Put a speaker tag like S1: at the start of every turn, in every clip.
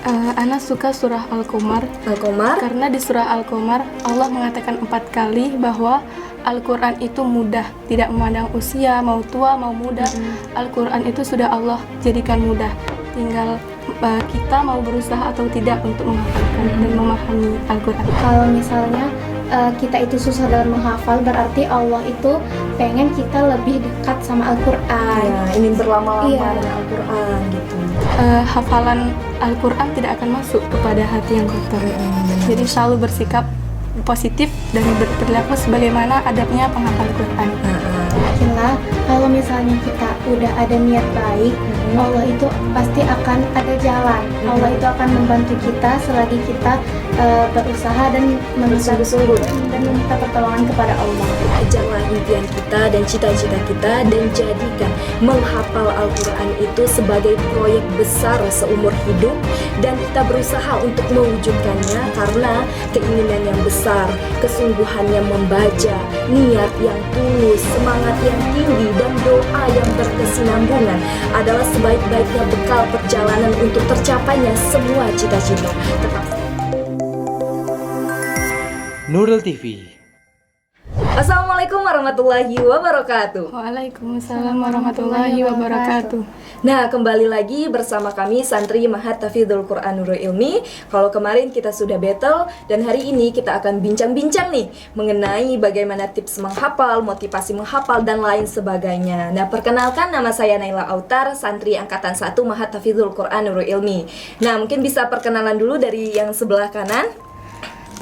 S1: Ana suka surah Al-Qamar.
S2: Al-Qamar?
S1: Karena di surah Al-Qamar Allah mengatakan 4 kali bahwa Al-Quran itu mudah, tidak memandang usia, mau tua, mau muda. Al-Quran itu sudah Allah jadikan mudah. Tinggal kita mau berusaha atau tidak untuk menghafalkan dan memahami Al-Quran.
S3: Kalau misalnya kita itu susah dalam menghafal, berarti Allah itu pengen kita lebih dekat sama Al-Quran.
S2: Ya, ingin berlama-lama
S3: Iya.
S2: dengan Al-Quran gitu.
S1: Hafalan Al-Quran tidak akan masuk kepada hati yang kotor. Jadi selalu bersikap positif dan berperilaku sebagaimana adabnya penghafal Quran.
S3: Yakinlah, kalau misalnya kita udah ada niat baik, Allah itu pasti akan ada jalan. Allah itu akan membantu kita selagi kita berusaha dan meminta
S2: Bersungguh-sungguh.
S3: dan meminta pertolongan kepada Allah.
S2: Kejarlah impian kita dan cita-cita kita, dan jadikan menghafal Al-Quran itu sebagai proyek besar seumur hidup, dan kita berusaha untuk mewujudkannya karena keinginan yang besar, kesungguhan yang membaca, niat yang tulus, semangat yang tinggi, dan doa yang berkesinambungan adalah sebaik-baiknya bekal perjalanan untuk tercapainya semua cita-cita. Tetap
S4: Nurul TV.
S2: Assalamualaikum warahmatullahi wabarakatuh.
S1: Waalaikumsalam warahmatullahi wabarakatuh.
S2: Nah, kembali lagi bersama kami Santri Mahat Tahfidzul Quran Nurul Ilmi. Kalau kemarin kita sudah battle, dan hari ini kita akan bincang-bincang nih mengenai bagaimana tips menghafal, motivasi menghafal, dan lain sebagainya. Nah, perkenalkan, nama saya Naila Autar, Santri Angkatan 1 Mahat Tahfidzul Quran Nurul Ilmi. Nah, mungkin bisa perkenalan dulu dari yang sebelah kanan.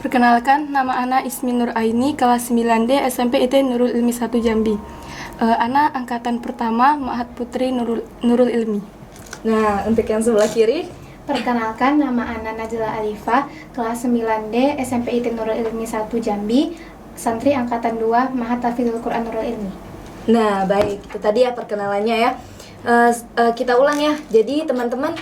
S1: Perkenalkan, nama Ana Ismi Nur Aini, kelas 9D SMP IT Nurul Ilmi 1 Jambi. Ana angkatan pertama Mahat Putri Nurul Ilmi.
S2: Nah, untuk yang sebelah kiri.
S3: Perkenalkan, nama Ana Najla Alifah, kelas 9D SMP IT Nurul Ilmi 1 Jambi, santri angkatan 2 Mahat Tahfidzul Quran Nurul Ilmi.
S2: Nah, baik, itu tadi ya perkenalannya ya. Kita ulang ya. Jadi teman-teman,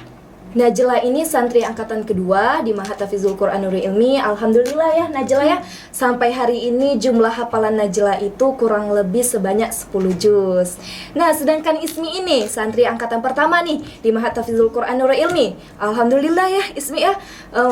S2: Najla ini santri angkatan kedua di Mahat Tahfidzul Quran Nurul Ilmi. Alhamdulillah ya Najla ya, sampai hari ini jumlah hafalan Najla itu kurang lebih sebanyak 10 juz. Nah, sedangkan Ismi ini santri angkatan pertama nih di Mahat Tahfidzul Quran Nurul Ilmi. Alhamdulillah ya Ismi ya,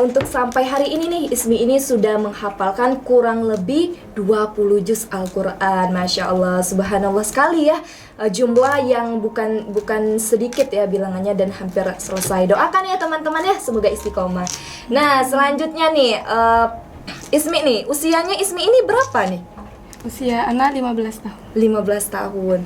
S2: untuk sampai hari ini nih Ismi ini sudah menghafalkan kurang lebih 20 juz Al-Quran. Masya Allah, subhanallah sekali ya. Jumlah yang bukan sedikit ya bilangannya, dan hampir selesai. Doakan ya teman-teman ya, semoga istiqomah. Nah, selanjutnya nih Ismi nih, usianya Ismi ini berapa nih?
S1: Usia Ana 15 tahun.
S2: 15 tahun.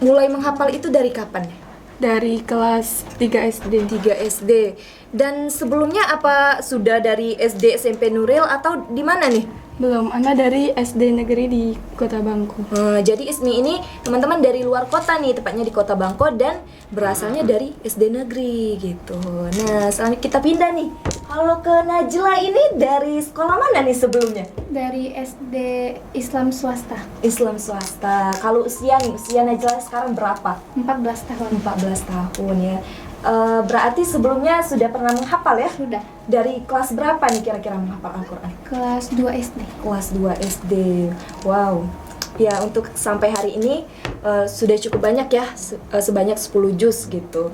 S2: Mulai menghafal itu dari kapan ya?
S1: Dari kelas 3 SD.
S2: 3 SD. Dan sebelumnya apa sudah dari SD SMP Nuril atau di mana nih?
S1: Belum, Ana dari SD negeri di Kota Bangko.
S2: Jadi Ismi ini teman-teman dari luar kota nih, tepatnya di Kota Bangko, dan berasalnya dari SD negeri gitu. Nah, selanjutnya kita pindah nih. Kalau ke Najla ini dari sekolah mana nih sebelumnya?
S3: Dari SD Islam swasta,
S2: Islam swasta. Kalau usia nih, usia Najla sekarang berapa?
S3: 14 tahun.
S2: 14 tahun ya. Berarti sebelumnya sudah pernah menghafal ya?
S3: Sudah.
S2: Dari kelas berapa nih kira-kira menghafal Al-Quran?
S3: Kelas 2 SD.
S2: Kelas 2 SD. Wow. Ya, untuk sampai hari ini sudah cukup banyak ya, sebanyak 10 juz gitu.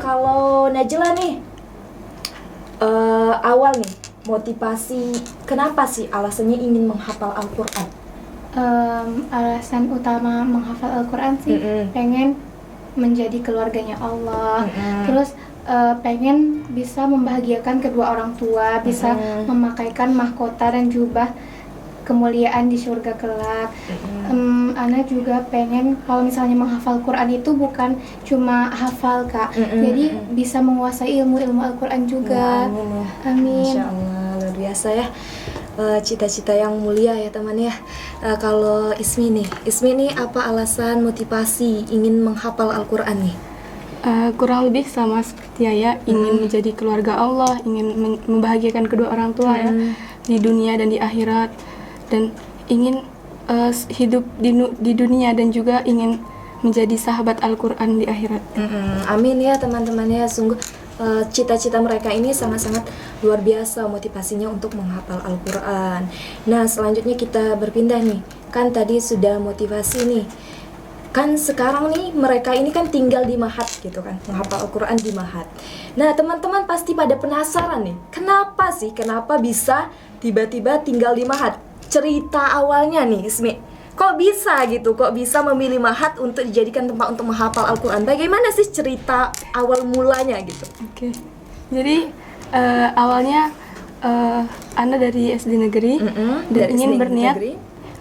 S2: Kalau Najla nih, awal nih, motivasi kenapa sih alasannya ingin menghafal Al-Quran?
S3: Alasan utama menghafal Al-Quran sih pengen menjadi keluarganya Allah, terus pengen bisa membahagiakan kedua orang tua, bisa memakaikan mahkota dan jubah kemuliaan di surga kelak. Ana juga pengen kalau misalnya menghafal Quran itu bukan cuma hafal Kak, jadi bisa menguasai ilmu Al-Quran juga. Amin.
S2: Masya Allah, luar biasa ya. Cita-cita yang mulia ya teman ya. Kalau Ismi nih apa alasan motivasi ingin menghafal Al-Quran nih?
S1: Kurang lebih sama seperti Yaya, ingin menjadi keluarga Allah, ingin membahagiakan kedua orang tua ya, di dunia dan di akhirat, dan ingin hidup di dunia dan juga ingin menjadi sahabat Al-Quran di akhirat.
S2: Amin ya teman-teman ya, sungguh cita-cita mereka ini sangat-sangat luar biasa motivasinya untuk menghafal Al-Quran. Nah, selanjutnya kita berpindah nih, kan tadi sudah motivasi nih. Kan sekarang nih mereka ini kan tinggal di Mahat gitu kan, menghafal Al-Quran di Mahat. Nah teman-teman pasti pada penasaran nih, kenapa bisa tiba-tiba tinggal di Mahat? Cerita awalnya nih Ismi, kok bisa memilih Mahat untuk dijadikan tempat untuk menghafal Al-Quran? Bagaimana sih cerita awal mulanya gitu?
S1: Oke. Jadi awalnya Ana dari SD negeri dan
S2: Dari
S1: ingin
S2: SD
S1: berniat
S2: negeri.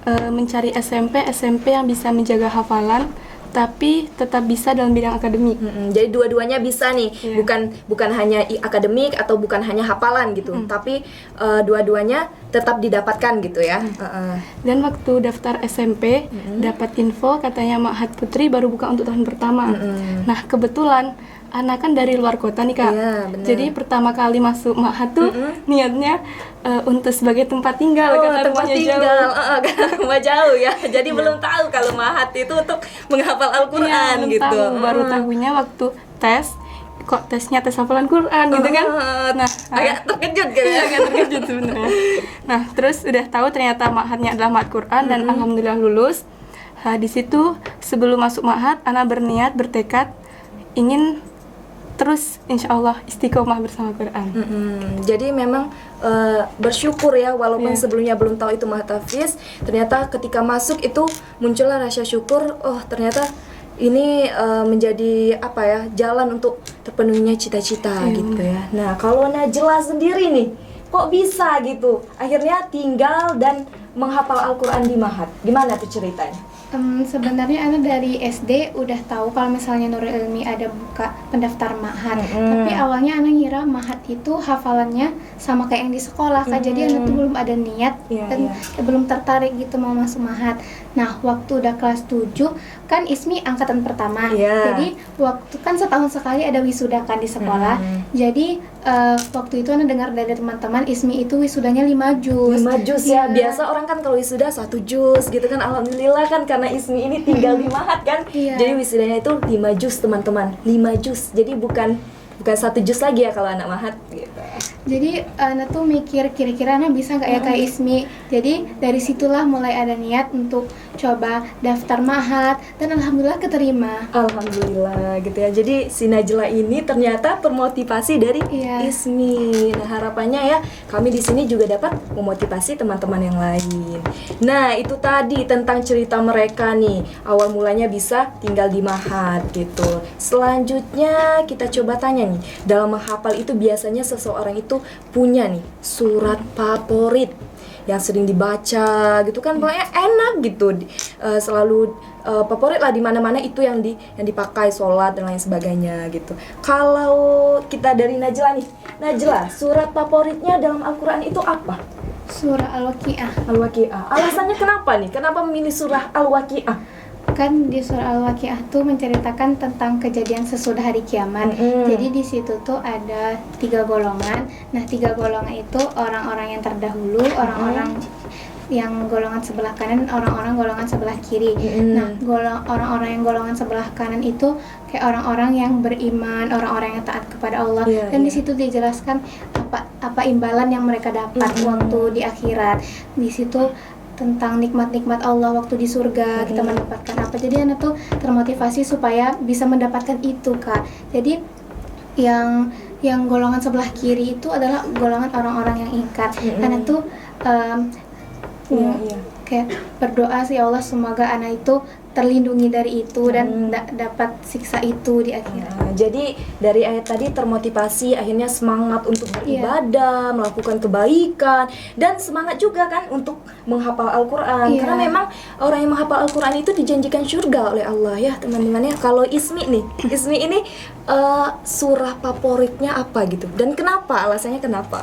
S1: Mencari SMP yang bisa menjaga hafalan tapi tetap bisa dalam bidang akademik.
S2: Jadi dua-duanya bisa nih,
S1: Iya.
S2: bukan hanya akademik atau bukan hanya hafalan gitu, tapi dua-duanya tetap didapatkan gitu ya.
S1: Dan waktu daftar SMP dapat info katanya Ma'had Putri baru buka untuk tahun pertama. Nah kebetulan anak kan dari luar kota nih Kak.
S2: Iya, benar.
S1: Jadi pertama kali masuk Ma'had tuh niatnya untuk sebagai tempat tinggal karena
S2: tempat
S1: rumahnya
S2: tinggal,
S1: jauh.
S2: karena rumah jauh ya. Jadi belum tahu kalau Mahat itu untuk menghafal Al-Quran
S1: Iya, belum
S2: gitu.
S1: tahu. Baru tahunya waktu tes, kok tesnya tes hafalan Quran gitu kan. Nah,
S2: Agak terkejut gitu ya.
S1: agak terkejut sebenarnya. Nah, terus udah tahu ternyata Ma'hadnya adalah Ma'had Quran dan alhamdulillah lulus. Di situ sebelum masuk Ma'had, Ana bertekad ingin terus insya Allah istiqomah bersama Quran.
S2: Jadi memang bersyukur ya, walaupun
S1: Iya.
S2: sebelumnya belum tahu itu Mahat Hafiz, ternyata ketika masuk itu muncullah rasa syukur. Oh ternyata ini menjadi jalan untuk terpenuhinya cita-cita gitu ya. Nah kalau Najla sendiri nih, kok bisa gitu akhirnya tinggal dan menghafal Al-Quran di Mahat? Gimana tuh ceritanya?
S3: Sebenarnya Ana dari SD udah tahu kalau misalnya Nurul Ilmi ada buka pendaftar Ma'had. Tapi awalnya Ana ngira Ma'had itu hafalannya sama kayak yang di sekolah Kak. Jadi Ana tuh belum ada niat dan belum tertarik gitu mau masuk Ma'had. Nah, waktu udah kelas 7 kan Ismi angkatan pertama. Jadi waktu kan setahun sekali ada wisuda kan di sekolah. Jadi waktu itu Ana dengar dari teman-teman Ismi itu wisudanya 5 juz.
S2: 5 juz ya, biasa orang kan kalau wisuda 1 juz gitu kan. Alhamdulillah kan karena Ismi ini tinggal di Mahat kan.
S3: Iya.
S2: Jadi wisudanya itu 5 juz teman-teman, 5 juz. Jadi bukan 1 juz lagi ya kalau anak Mahat gitu.
S3: Jadi Ana tuh mikir kira-kira Ana bisa nggak ya kayak Ismi. Jadi dari situlah mulai ada niat untuk coba daftar Ma'had dan alhamdulillah keterima.
S2: Alhamdulillah gitu ya. Jadi si Najla ini ternyata termotivasi dari
S3: Iya.
S2: Ismi. Nah, harapannya ya kami di sini juga dapat memotivasi teman-teman yang lain. Nah, itu tadi tentang cerita mereka nih. Awal mulanya bisa tinggal di Mahat gitu. Selanjutnya kita coba tanya nih, dalam menghafal itu biasanya seseorang itu punya nih surat favorit yang sering dibaca gitu kan, pokoknya enak gitu, selalu favorit lah di mana-mana itu yang dipakai sholat dan lain sebagainya gitu. Kalau kita dari Najla nih, Najla surat favoritnya dalam Al-Quran itu apa?
S3: Surah Al-Waqi'ah.
S2: Al-Waqi'ah. Alasannya kenapa nih? Kenapa memilih surah Al-Waqi'ah?
S3: Kan di surah Al-Waqi'ah tuh menceritakan tentang kejadian sesudah hari kiamat. Jadi di situ tuh ada 3 golongan. Nah, 3 golongan itu orang-orang yang terdahulu, orang-orang yang golongan sebelah kanan, orang-orang golongan sebelah kiri. Nah, orang-orang yang golongan sebelah kanan itu kayak orang-orang yang beriman, orang-orang yang taat kepada Allah. Dan di situ dijelaskan apa imbalan yang mereka dapat waktu di akhirat. Di situ tentang nikmat-nikmat Allah waktu di surga, kita mendapatkan apa. Jadi anak tuh termotivasi supaya bisa mendapatkan itu Kak. Jadi yang golongan sebelah kiri itu adalah golongan orang-orang yang ingkar. Anak tuh kayak berdoa sih Allah semoga anak itu terlindungi dari itu dan dapat siksa itu di akhirat.
S2: Nah, jadi dari ayat tadi termotivasi, akhirnya semangat untuk beribadah, melakukan kebaikan, dan semangat juga kan untuk menghafal Al-Quran. Karena memang orang yang menghafal Al-Quran itu dijanjikan surga oleh Allah ya teman-teman ya. Kalau Ismi nih, Ismi ini surah favoritnya apa gitu? Dan kenapa? Alasannya kenapa?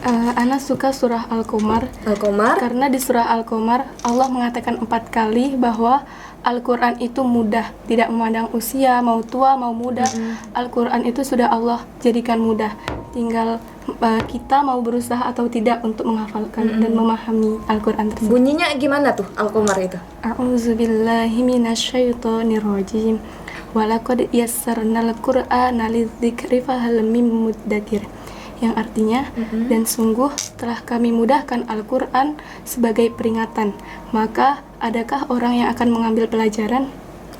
S1: Ana suka surah Al-Qamar.
S2: Al-Qamar?
S1: Karena di surah Al-Qamar Allah mengatakan 4 kali bahwa Al-Quran itu mudah, tidak memandang usia, mau tua, mau muda. Al-Quran itu sudah Allah jadikan mudah. Tinggal kita mau berusaha atau tidak untuk menghafalkan dan memahami Al-Quran tersebut.
S2: Bunyinya gimana tuh Al-Qamar itu?
S1: A'udzubillahi minasyaitonirrajim. Walaqad yassarnal Qur'ana lidzikri fahal mim muddakir. Yang artinya, dan sungguh telah kami mudahkan Al-Quran sebagai peringatan. Maka, adakah orang yang akan mengambil pelajaran?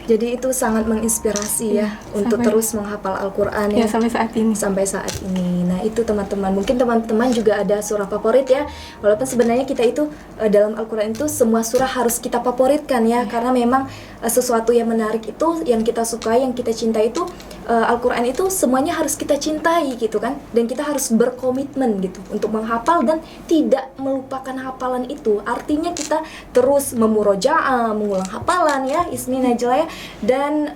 S2: Jadi itu sangat menginspirasi ya untuk
S1: sampai-
S2: terus menghafal Al-Quran
S1: Ya,
S2: ya.
S1: sampai saat ini.
S2: Sampai saat ini. Nah itu teman-teman, mungkin teman-teman juga ada surah favorit ya. Walaupun sebenarnya kita itu dalam Al-Quran itu semua surah harus kita favoritkan ya, karena memang sesuatu yang menarik itu, yang kita sukai, yang kita cintai itu, Al-Quran itu semuanya harus kita cintai gitu kan. Dan kita harus berkomitmen gitu untuk menghafal dan tidak melupakan hafalan itu. Artinya kita terus memurojaah, mengulang hafalan ya, Ismi, Najla ya. Dan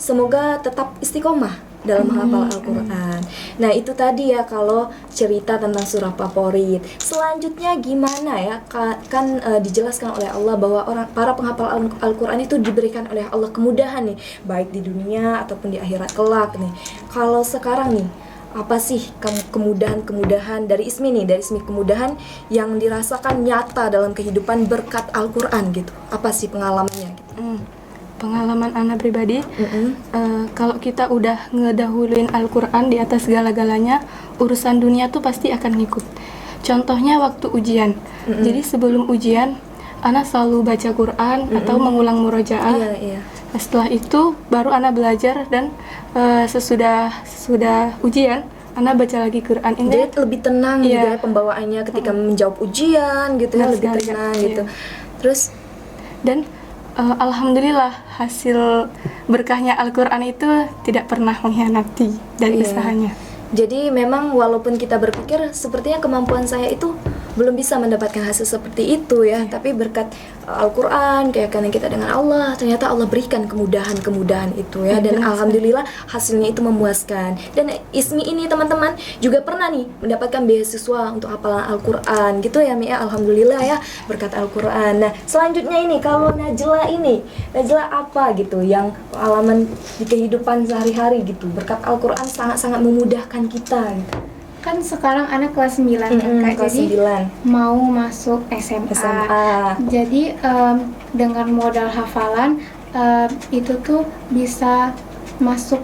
S2: semoga tetap istiqomah dalam menghafal Al-Quran. Nah itu tadi ya kalau cerita tentang surah favorit. Selanjutnya gimana ya, kan dijelaskan oleh Allah bahwa para penghafal Al-Quran itu diberikan oleh Allah kemudahan nih, baik di dunia ataupun di akhirat kelak nih. Kalau sekarang nih, apa sih kemudahan-kemudahan dari Ismi nih, dari Ismi kemudahan yang dirasakan nyata dalam kehidupan berkat Al-Quran gitu? Apa sih pengalamannya gitu?
S1: Pengalaman anak pribadi, kalau kita udah ngedahuluin Al-Quran di atas segala-galanya, urusan dunia tuh pasti akan ngikut. Contohnya waktu ujian. Jadi sebelum ujian, anak selalu baca Quran atau mengulang murojaah.
S2: Iya.
S1: Setelah itu baru anak belajar, dan sesudah ujian anak baca lagi Quran ini.
S2: Jadi lebih tenang gitu
S1: Iya.
S2: ya pembawaannya ketika menjawab ujian gitu ya,
S1: Benar
S2: lebih
S1: sekali,
S2: tenang
S1: Kak.
S2: gitu.
S1: Iya.
S2: Terus
S1: Dan alhamdulillah hasil berkahnya Al-Quran itu tidak pernah mengkhianati dari
S2: Iya.
S1: usahanya.
S2: jadi memang walaupun kita berpikir sepertinya kemampuan saya itu belum bisa mendapatkan hasil seperti itu ya, tapi berkat Al-Quran, keyakinan kita dengan Allah, ternyata Allah berikan kemudahan-kemudahan itu ya, dan alhamdulillah hasilnya itu memuaskan. Dan Ismi ini teman-teman juga pernah nih mendapatkan beasiswa untuk hafalan Al-Quran gitu ya Mi ya, alhamdulillah ya berkat Al-Quran. Nah selanjutnya ini kalau Najla ini, Najla apa gitu yang pengalaman di kehidupan sehari-hari gitu berkat Al-Quran sangat-sangat memudahkan kita gitu.
S3: Kan sekarang anak kelas 9 kan Kak,
S2: Kelas
S3: jadi
S2: 9
S3: mau masuk SMA.
S2: SMA.
S3: Jadi dengan modal hafalan itu tuh bisa masuk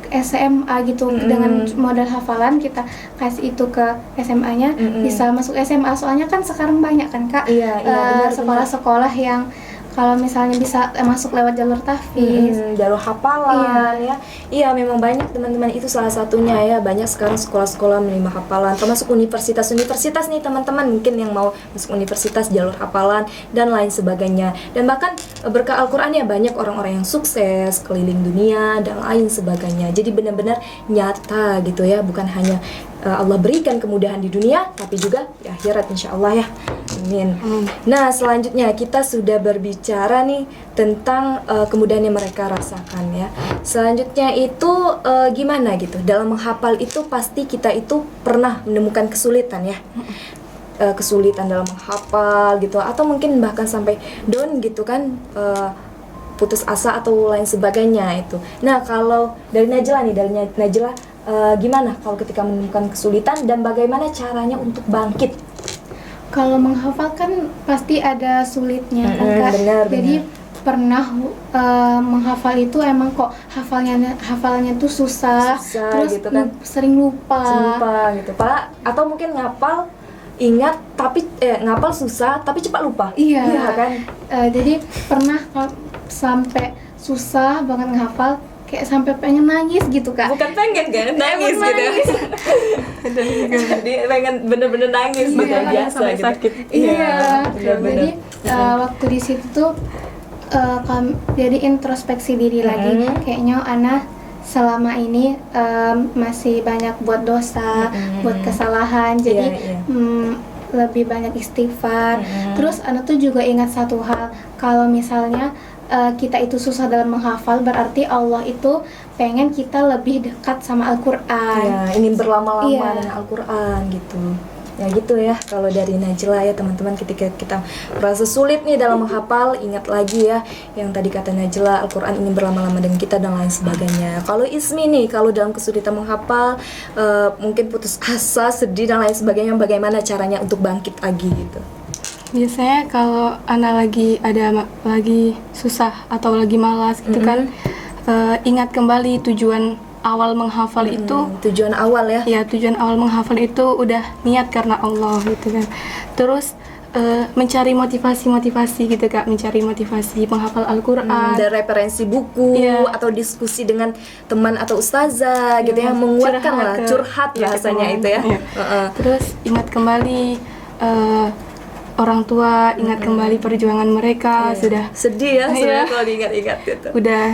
S3: SMA gitu. Dengan modal hafalan kita kasih itu ke SMA-nya, bisa masuk SMA. Soalnya kan sekarang banyak kan Kak,
S2: Iya, benar,
S3: sekolah-sekolah yang kalau misalnya bisa masuk lewat jalur tahfiz.
S2: Jalur hafalan ya. Iya memang banyak teman-teman, itu salah satunya ya. Banyak sekarang sekolah-sekolah menerima hafalan, termasuk universitas-universitas nih teman-teman, mungkin yang mau masuk universitas jalur hafalan dan lain sebagainya. Dan bahkan berkat Al-Quran ya banyak orang-orang yang sukses keliling dunia dan lain sebagainya. Jadi benar-benar nyata gitu ya, bukan hanya Allah berikan kemudahan di dunia, tapi juga di akhirat insya Allah ya. Amin. Nah selanjutnya kita sudah berbicara nih tentang kemudahan yang mereka rasakan ya. Selanjutnya itu gimana gitu dalam menghafal itu, pasti kita itu pernah menemukan kesulitan ya. Kesulitan dalam menghafal gitu, atau mungkin bahkan sampai down gitu kan, putus asa atau lain sebagainya itu. Nah kalau dari Najla nih, gimana kalau ketika menemukan kesulitan dan bagaimana caranya untuk bangkit?
S3: Kalau menghafal kan pasti ada sulitnya kan Kak.
S2: Benar.
S3: Jadi pernah menghafal itu emang kok hafalannya tuh susah terus
S2: gitu kan.
S3: sering lupa
S2: Gitu. Atau mungkin ngapal ingat tapi ngapal susah tapi cepat lupa.
S3: Iya
S2: kan?
S3: Jadi pernah sampai susah banget menghafal, kayak sampai pengen nangis gitu Kak.
S2: Bukan pengen kan, nangis gitu. Jadi pengen bener-bener nangis gitu, biasa
S1: sampai
S2: gitu.
S1: sakit.
S3: Iya.
S2: bener-bener.
S3: Jadi waktu di situ tuh jadi introspeksi diri lagi. Kayaknya Ana selama ini masih banyak buat dosa, buat kesalahan. Jadi lebih banyak istighfar. Terus Ana tuh juga ingat satu hal, kalau misalnya kita itu susah dalam menghafal, berarti Allah itu pengen kita lebih dekat sama Al-Quran.
S2: Ya, ingin berlama-lama
S3: Iya.
S2: dengan Al-Quran gitu. Ya gitu ya, kalau dari Najla ya teman-teman, ketika kita merasa sulit nih dalam menghafal, ingat lagi ya yang tadi kata Najla, Al-Quran ingin berlama-lama dengan kita dan lain sebagainya. Kalau Ismi nih, kalau dalam kesulitan menghafal, mungkin putus asa, sedih dan lain sebagainya, bagaimana caranya untuk bangkit lagi gitu?
S1: Biasanya kalau anak lagi susah atau lagi malas gitu kan, ingat kembali tujuan awal menghafal itu.
S2: Tujuan awal ya?
S1: Ya, tujuan awal menghafal itu udah niat karena Allah gitu kan. Terus mencari motivasi gitu Kak, mencari motivasi menghafal Al-Quran.
S2: Dan referensi buku
S1: Iya.
S2: atau diskusi dengan teman atau ustazah gitu ya, menguatkan lah, curhat
S1: ya,
S2: bahasanya itu ya.
S1: Iya. Terus ingat kembali orang tua, ingat kembali perjuangan mereka. Sudah
S2: Sedih ya sebenarnya
S1: Iya.
S2: kalau diingat-ingat gitu.
S1: udah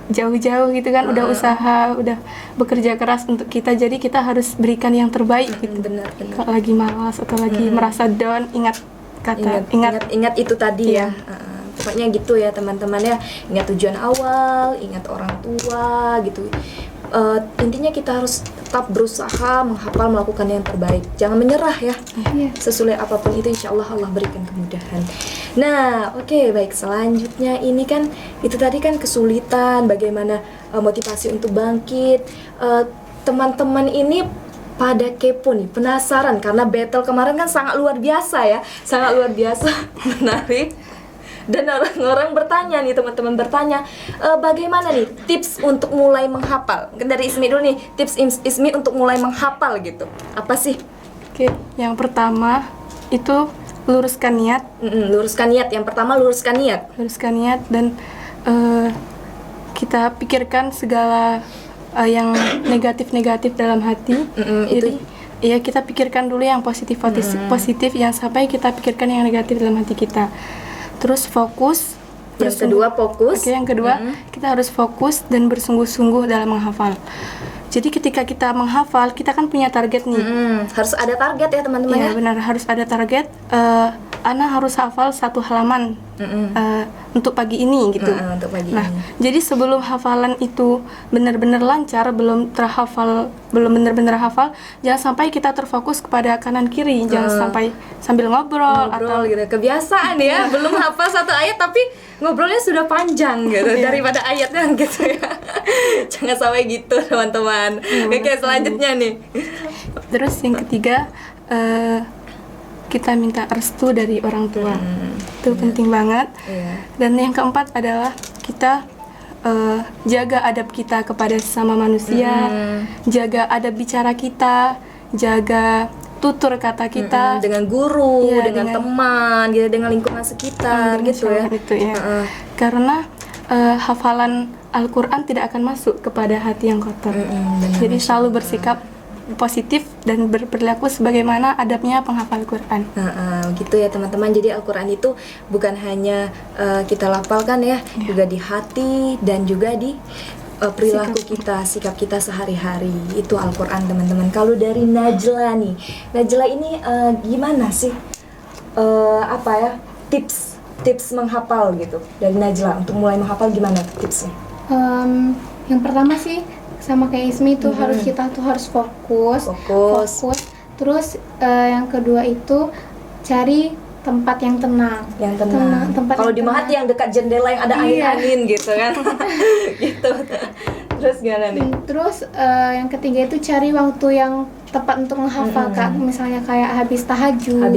S1: jauh-jauh gitu kan, udah usaha, udah bekerja keras untuk kita, jadi kita harus berikan yang terbaik gitu.
S2: Benar.
S1: Kalau lagi malas atau lagi merasa down, ingat
S2: Ingat itu tadi ya.
S1: Iya.
S2: Pokoknya gitu ya teman-teman ya. Ingat tujuan awal, ingat orang tua gitu. Intinya kita harus tetap berusaha menghafal, melakukan yang terbaik. Jangan menyerah ya.
S3: Iya.
S2: Sesulit apapun itu, insya Allah Allah berikan kemudahan. Nah, oke, baik. Selanjutnya ini kan itu tadi kan kesulitan, bagaimana motivasi untuk bangkit. Teman-teman ini pada kepo nih, penasaran karena battle kemarin kan sangat luar biasa ya, sangat luar biasa menarik. Dan orang-orang bertanya nih, teman-teman bertanya, bagaimana nih tips untuk mulai menghafal? Mungkin dari Ismi dulu nih, tips Ismi untuk mulai menghafal gitu. Apa sih?
S1: Oke, yang pertama itu luruskan niat,
S2: Luruskan niat. Yang pertama luruskan niat.
S1: dan kita pikirkan segala yang negatif dalam hati. Jadi ya kita pikirkan dulu yang positif, yang sampai kita pikirkan yang negatif dalam hati kita. Terus fokus.
S2: Yang kedua fokus.
S1: Oke, yang kedua kita harus fokus dan bersungguh-sungguh dalam menghafal. Jadi ketika kita menghafal, kita kan punya target nih.
S2: Harus ada target ya teman-teman
S1: Iya
S2: ya.
S1: benar, harus ada target. Ana harus hafal 1 halaman untuk pagi ini gitu.
S2: Untuk pagi
S1: Nah,
S2: ini.
S1: jadi sebelum hafalan itu benar-benar lancar, belum benar-benar hafal, jangan sampai kita terfokus kepada kanan kiri, jangan sampai sambil ngobrol atau
S2: Ngobrol gitu. Kebiasaan ya, belum hafal 1 ayat tapi ngobrolnya sudah panjang gitu daripada ayatnya gitu ya. Jangan sampai gitu teman-teman. Oke, selanjutnya nih.
S1: Terus yang ketiga, kita minta restu dari orang tua. Itu penting banget.
S2: Iya.
S1: Dan yang keempat adalah kita jaga adab kita kepada sesama manusia, jaga adab bicara kita, jaga tutur kata kita.
S2: Dengan guru,
S1: Iya,
S2: dengan teman, gitu, dengan lingkungan sekitar
S1: dengan
S2: gitu ya.
S1: itu ya. Karena hafalan Al-Quran tidak akan masuk kepada hati yang kotor. Jadi selalu bersikap positif dan berperilaku sebagaimana adabnya penghafal Quran.
S2: Gitu ya teman-teman. Jadi Al-Quran itu bukan hanya kita lafalkan ya, juga di hati dan juga di perilaku kita, sikap kita sehari-hari. Itu Al-Quran teman-teman. Kalau dari Najla nih, Najla ini gimana sih tips menghafal gitu dari Najla untuk mulai menghafal, gimana tipsnya?
S3: Yang pertama sih sama kayak Ismi tuh kita harus fokus. Terus yang kedua itu cari tempat yang tenang. Tempat
S2: Kalau
S3: yang
S2: di Mahat yang dekat jendela yang ada
S3: Iya.
S2: angin-angin gitu kan. Gitu. Terus gimana nih?
S3: Terus yang ketiga itu cari waktu yang tepat untuk menghafal, Kak. Misalnya kayak habis tahajud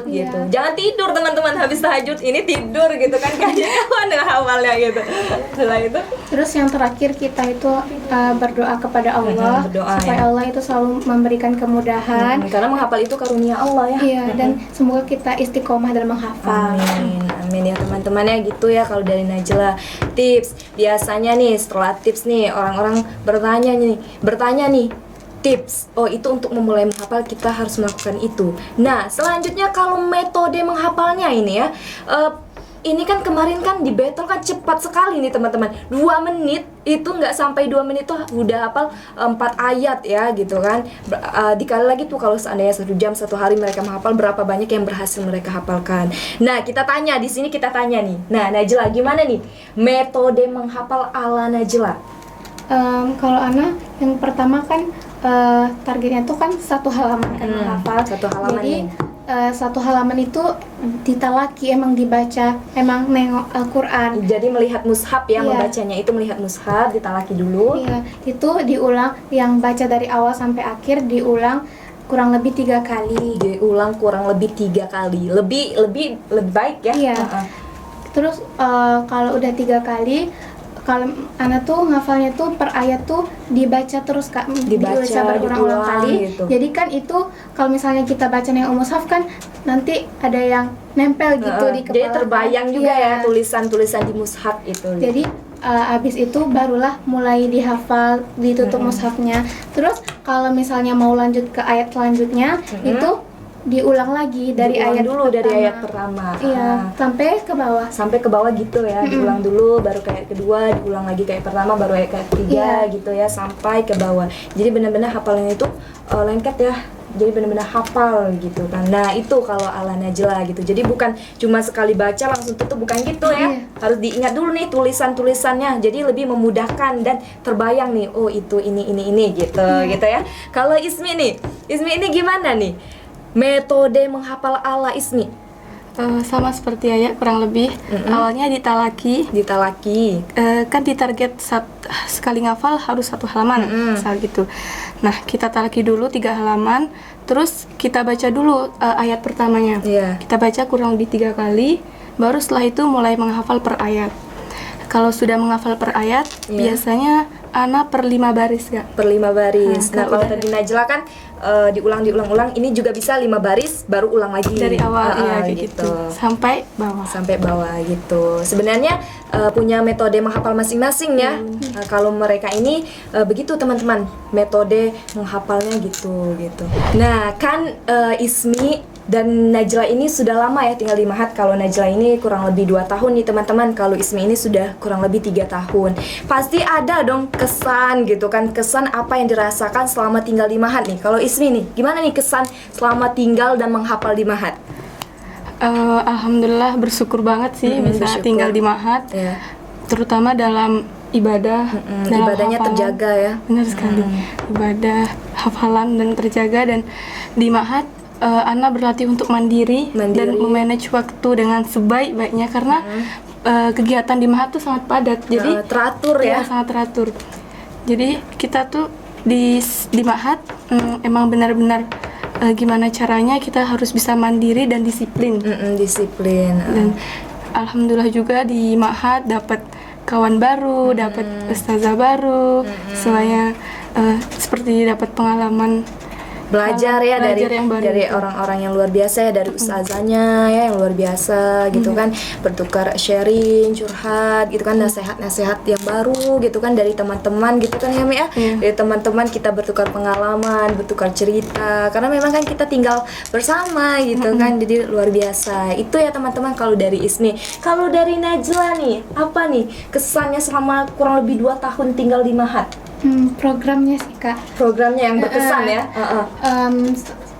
S2: Gitu.
S3: Iya.
S2: Jangan tidur teman-teman habis tahajud. Ini tidur gitu kan kayaknya kawan dengan hafalnya gitu. Setelah itu
S3: Terus yang terakhir kita itu berdoa kepada Allah
S2: berdoa,
S3: supaya
S2: ya.
S3: Allah itu selalu memberikan kemudahan.
S2: karena menghafal itu karunia Allah ya.
S3: Iya, dan semoga kita istiqomah dalam menghafal.
S2: Amin ya teman-teman ya, gitu ya kalau dari Najla. Tips biasanya nih, setelah tips nih orang-orang bertanya nih tips. Oh, itu untuk memulai menghafal kita harus melakukan itu. Nah, selanjutnya kalau metode menghafalnya ini ya, ini kan kemarin kan di battle kan cepat sekali nih teman-teman. 2 menit itu nggak sampai 2 menit tuh udah hafal 4 ayat ya gitu kan. Dikali lagi tuh kalau seandainya 1 jam 1 hari mereka menghafal, berapa banyak yang berhasil mereka hafalkan. Nah, kita tanya di sini, kita tanya nih. Nah, Najla gimana nih metode menghafal ala Najla?
S3: Kalau Ana yang pertama kan targetnya tuh kan 1 halaman kan menghafal.
S2: 1 halaman
S3: Jadi
S2: nih.
S3: 1 halaman itu ditalaki, emang dibaca, emang nengok Al-Quran.
S2: Jadi melihat mushaf ya,
S3: Iya.
S2: membacanya itu melihat mushaf, ditalaki dulu.
S3: Iya, itu diulang, yang baca dari awal sampai akhir diulang kurang lebih 3 kali.
S2: Diulang kurang lebih 3 kali. Lebih baik ya.
S3: Iya. Terus kalau udah 3 kali, kalau anak tuh ngafalnya tuh per ayat tuh dibaca terus Kak,
S2: Dibaca,
S3: berulang-ulang
S2: diulang,
S3: kali.
S2: gitu.
S3: Jadi kan itu kalau misalnya kita bacanya yang mushaf kan nanti ada yang nempel gitu di kepala.
S2: Jadi terbayang juga
S3: Iya.
S2: ya tulisan-tulisan di mushaf itu.
S3: Jadi abis itu barulah mulai dihafal, ditutup mushafnya. Terus kalau misalnya mau lanjut ke ayat selanjutnya itu diulang lagi dari
S2: Diulang
S3: ayat
S2: dulu
S3: pertama.
S2: dari ayat pertama.
S3: Iya, sampai ke bawah.
S2: Sampai ke bawah gitu ya, diulang dulu baru kayak kedua, diulang lagi kayak pertama, baru kayak ketiga
S3: Iya.
S2: gitu ya, sampai ke bawah. Jadi benar-benar hafalannya itu lengket ya. Jadi benar-benar hafal gitu kan. Nah, itu kalau ala Najla gitu. Jadi bukan cuma sekali baca langsung tutup, bukan gitu ya.
S3: Iya.
S2: Harus diingat dulu nih tulisan-tulisannya. Jadi lebih memudahkan dan terbayang nih, oh itu ini gitu gitu ya. Kalau Ismi nih, Ismi ini gimana nih? Metode menghafal ala Ismi?
S1: Sama seperti Ayah kurang lebih. Awalnya ditalaki,
S2: Ditalaki.
S1: kan ditarget sekali ngafal harus 1 halaman, misal gitu. Nah, kita talaki dulu 3 halaman, terus kita baca dulu ayat pertamanya.
S2: Iya.
S1: Kita baca kurang lebih 3 kali, baru setelah itu mulai menghafal per ayat. Kalau sudah menghafal per ayat,
S2: Iya.
S1: biasanya Ana per 5 baris, Kak.
S2: Per 5 baris. Nah,
S1: kalau
S2: kalau
S1: udah-
S2: tadi Najla kan diulang-ulang, ini juga bisa 5 baris baru ulang lagi.
S1: Dari awal, iya kayak
S2: gitu.
S1: gitu. Sampai bawah.
S2: Sampai bawah gitu. Sebenarnya punya metode menghafal masing-masing ya. Kalau mereka ini begitu teman-teman, metode menghafalnya gitu. Nah, kan Ismi dan Najla ini sudah lama ya tinggal di Mahat. Kalau Najla ini kurang lebih 2 tahun nih teman-teman. Kalau Ismi ini sudah kurang lebih 3 tahun. Pasti ada dong kesan gitu kan. Kesan apa yang dirasakan selama tinggal di Mahat nih. Kalau Ismi nih, gimana nih kesan selama tinggal dan menghafal di Mahat?
S1: Alhamdulillah bersyukur banget sih bisa
S2: bersyukur.
S1: tinggal di Mahat,
S2: Ya.
S1: terutama dalam ibadah, dalam
S2: Ibadahnya
S1: hafalan.
S2: terjaga ya.
S1: Benar sekali, ibadah, hafalan dan terjaga. Dan di Mahat Ana berlatih untuk mandiri dan memanage waktu dengan sebaik-baiknya karena kegiatan di Mahat tuh sangat padat, jadi
S2: teratur ya.
S1: sangat teratur. Jadi kita tuh di Mahat emang benar-benar gimana caranya kita harus bisa mandiri dan disiplin.
S2: Disiplin.
S1: Dan alhamdulillah juga di Mahat dapat kawan baru, dapat ustazah baru, semuanya seperti dapat pengalaman
S2: Belajar ya
S1: belajar yang baru
S2: dari
S1: itu.
S2: orang-orang yang luar biasa ya, dari ustazahnya ya yang luar biasa gitu kan, bertukar sharing, curhat gitu kan, nasihat-nasihat yang baru gitu kan dari teman-teman gitu kan ya Mi ya. Dari teman-teman kita bertukar pengalaman, bertukar cerita karena memang kan kita tinggal bersama gitu kan, jadi luar biasa. Itu ya teman-teman kalau dari Ismi. Kalau dari Najla nih, apa nih kesannya selama kurang lebih 2 tahun tinggal di Mahat?
S3: Programnya sih Kak.
S2: Programnya yang berkesan ya.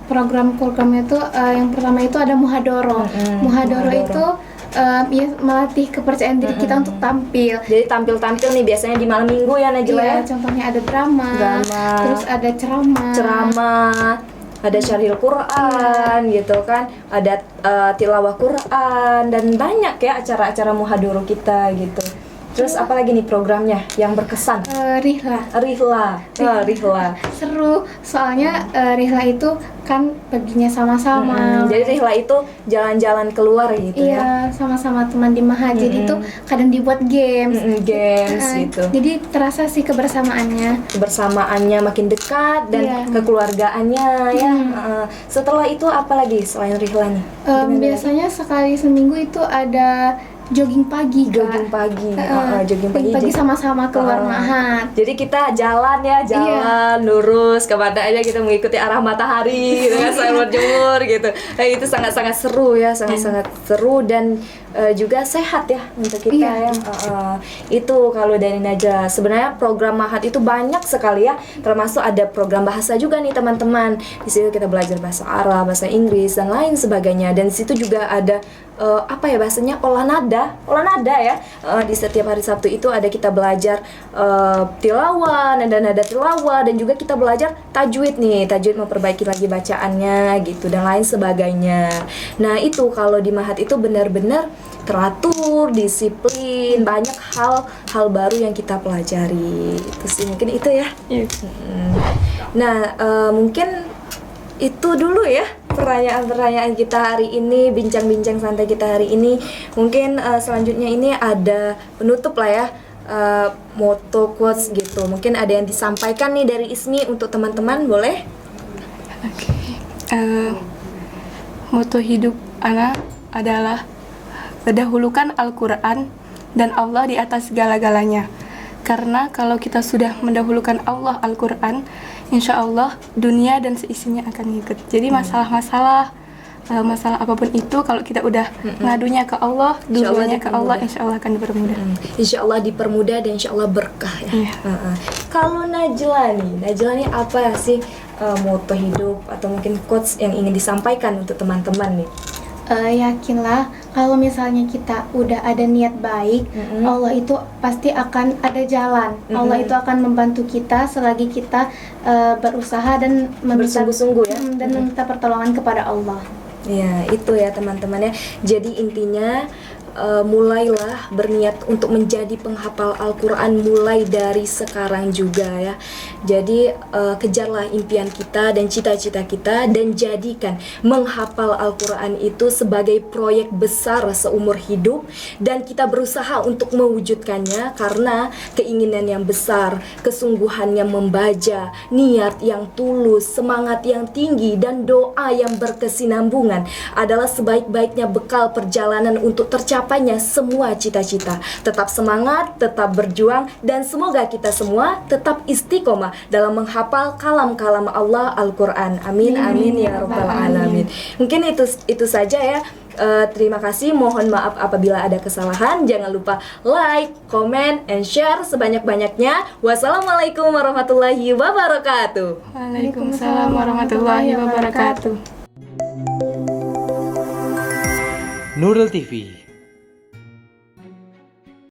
S3: Program-programnya tuh yang pertama itu ada muhadoro. Muhadoro itu ya melatih kepercayaan diri kita untuk tampil.
S2: Jadi tampil-tampil nih biasanya di malam minggu ya Najla ya.
S3: Iya, contohnya ada drama, terus ada
S2: Ceramah, ada syarhil Quran gitu kan, ada tilawah Quran dan banyak ya acara-acara muhadoro kita gitu. Terus apalagi nih programnya yang berkesan?
S3: Rihla.
S2: Rihla.
S3: Seru, soalnya Rihla itu kan perginya sama-sama.
S2: Jadi Rihla itu jalan-jalan keluar gitu ya.
S3: Iya, sama-sama teman di Mahat. Jadi tuh kadang dibuat games.
S2: Games gitu.
S3: Jadi terasa sih kebersamaannya.
S2: Kebersamaannya makin dekat dan
S3: Iya.
S2: kekeluargaannya ya. Setelah itu apa lagi selain Rihla nih?
S3: Biasanya sekali seminggu itu ada jogging pagi, Kak.
S2: Jogging pagi,
S3: Jogging pagi sama-sama keluar Mahat.
S2: Jadi kita jalan ya, lurus kemana aja kita mengikuti arah matahari gitu kan, sambil berjemur gitu. Nah, itu sangat-sangat seru ya, sangat-sangat seru dan juga sehat ya untuk kita ya. Itu kalau dari Najla. Sebenarnya program Mahat itu banyak sekali ya, termasuk ada program bahasa juga nih teman-teman. Di situ kita belajar bahasa Arab, bahasa Inggris dan lain sebagainya. Dan di situ juga ada apa ya bahasanya, olah nada ya. Di setiap hari Sabtu itu ada kita belajar tilawah, nada-nada tilawah, dan juga kita belajar tajwid nih, tajwid memperbaiki lagi bacaannya gitu dan lain sebagainya. Nah itu kalau di Mahat itu benar-benar teratur, disiplin, banyak hal baru yang kita pelajari. Itu sih mungkin itu ya. Nah mungkin itu dulu ya pertanyaan-pertanyaan kita hari ini, bincang-bincang santai kita hari ini. Mungkin selanjutnya ini ada penutup lah ya. moto quotes gitu. Mungkin ada yang disampaikan nih dari Ismi untuk teman-teman, boleh?
S1: Oke. Moto hidup Ana adalah mendahulukan Al-Quran dan Allah di atas segala-galanya. Karena kalau kita sudah mendahulukan Allah, Al-Quran, insya Allah dunia dan seisinya akan ngikut. Jadi masalah-masalah masalah apapun itu, kalau kita udah ngadunya ke Allah, dulunya ke Allah, insya Allah akan dipermudah.
S2: Insya Allah dipermudah dan insya Allah berkah ya.
S1: Iya.
S2: Kalau Najla nih apa sih moto hidup atau mungkin quotes yang ingin disampaikan untuk teman-teman nih?
S3: Yakinlah kalau misalnya kita udah ada niat baik, Allah itu pasti akan ada jalan. Allah itu akan membantu kita selagi kita berusaha dan meminta
S2: Bersungguh-sungguh ya.
S3: dan meminta pertolongan kepada Allah.
S2: Ya, itu ya teman-teman ya. Jadi intinya mulailah berniat untuk menjadi penghafal Al-Quran mulai dari sekarang juga ya. Jadi kejarlah impian kita dan cita-cita kita dan jadikan menghafal Al-Quran itu sebagai proyek besar seumur hidup, dan kita berusaha untuk mewujudkannya karena keinginan yang besar, kesungguhan yang membaca, niat yang tulus, semangat yang tinggi, dan doa yang berkesinambungan adalah sebaik-baiknya bekal perjalanan untuk tercapainya semua cita-cita. Tetap semangat, tetap berjuang, dan semoga kita semua tetap istiqomah dalam menghafal kalam-kalam Allah Al-Quran. Amin, amin ya rabbal alamin. Mungkin itu saja ya. Terima kasih, mohon maaf apabila ada kesalahan. Jangan lupa like, comment, and share sebanyak-banyaknya. Wassalamualaikum warahmatullahi wabarakatuh.
S1: Waalaikumsalam warahmatullahi wabarakatuh.
S4: Nurul TV